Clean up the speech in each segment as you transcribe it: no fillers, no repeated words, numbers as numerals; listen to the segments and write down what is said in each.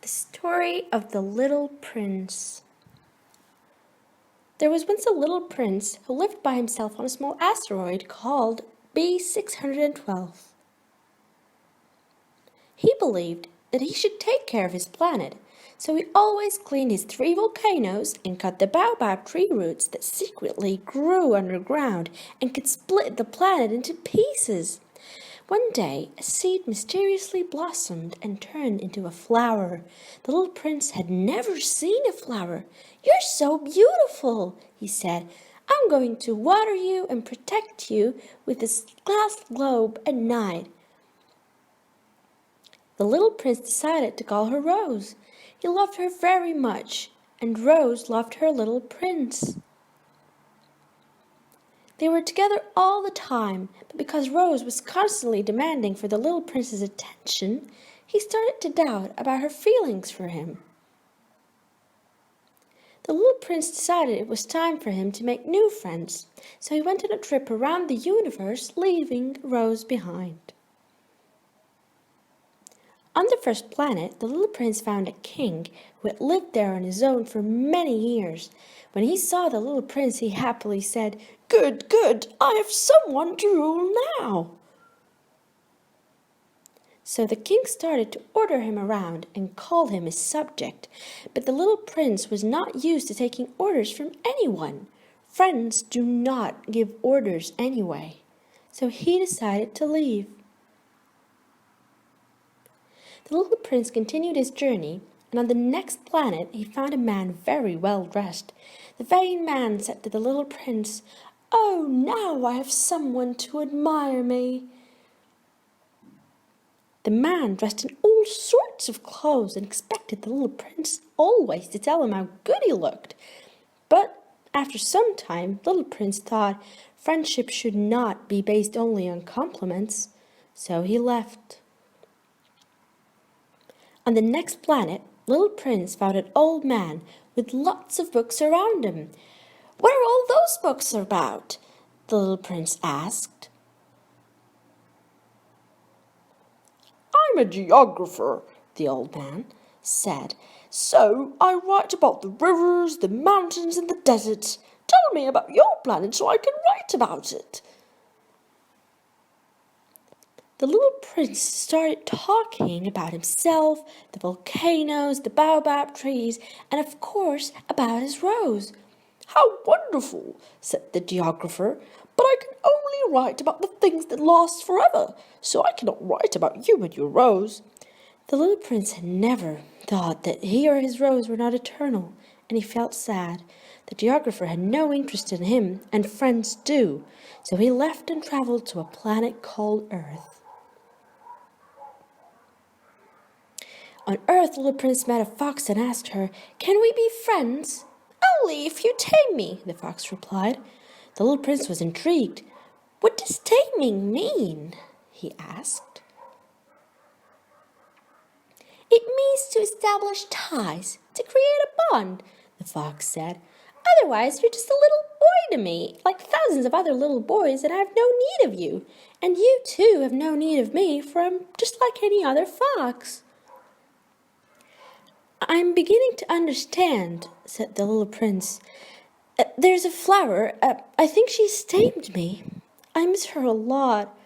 The Story of the Little Prince. There was once a little prince who lived by himself on a small asteroid called B612. He believed that he should take care of his planet, so he always cleaned his 3 volcanoes and cut the baobab tree roots that secretly grew underground and could split the planet into pieces. One day, a seed mysteriously blossomed and turned into a flower. The little prince had never seen a flower. "You're so beautiful," he said. "I'm going to water you and protect you with this glass globe at night." The little prince decided to call her Rose. He loved her very much, and Rose loved her little prince. They were together all the time, but because Rose was constantly demanding for the little prince's attention, he started to doubt about her feelings for him. The little prince decided it was time for him to make new friends, so he went on a trip around the universe, leaving Rose behind. On the first planet, the little prince found a king who had lived there on his own for many years. When he saw the little prince, he happily said, "Good, good, I have someone to rule now." So the king started to order him around and call him his subject. But the little prince was not used to taking orders from anyone. Friends do not give orders anyway. So he decided to leave. The little prince continued his journey, and on the next planet he found a man very well dressed. The vain man said to the little prince, "Oh, now I have someone to admire me." The man dressed in all sorts of clothes and expected the little prince always to tell him how good he looked. But after some time, the little prince thought friendship should not be based only on compliments, so he left. On the next planet, little prince found an old man with lots of books around him. "What are all those books about?" the little prince asked. "I'm a geographer," the old man said, "so I write about the rivers, the mountains, and the deserts. Tell me about your planet so I can write about it." The little prince started talking about himself, the volcanoes, the baobab trees, and of course about his rose. "How wonderful," said the geographer, "but I can only write about the things that last forever, so I cannot write about you and your rose." The little prince had never thought that he or his rose were not eternal, and he felt sad. The geographer had no interest in him, and friends do, so he left and traveled to a planet called Earth. On Earth, the little prince met a fox and asked her, "Can we be friends?" "Only if you tame me," the fox replied. The little prince was intrigued. "What does taming mean?" he asked. "It means to establish ties, to create a bond," the fox said. "Otherwise, you're just a little boy to me, like thousands of other little boys, and I have no need of you. And you, too, have no need of me, for I'm just like any other fox." "I'm beginning to understand," said the little prince. "There's a flower. I think she's tamed me. I miss her a lot."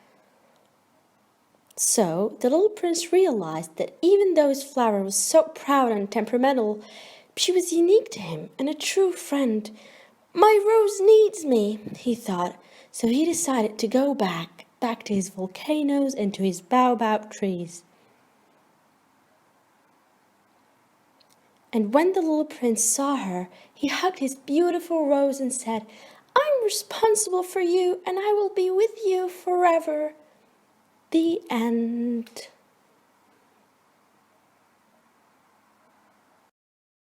So the little prince realized that even though his flower was so proud and temperamental, she was unique to him and a true friend. "My rose needs me," he thought, so he decided to go back to his volcanoes and to his baobab trees. And when the little prince saw her, he hugged his beautiful rose and said, "I'm responsible for you, and I will be with you forever." The end.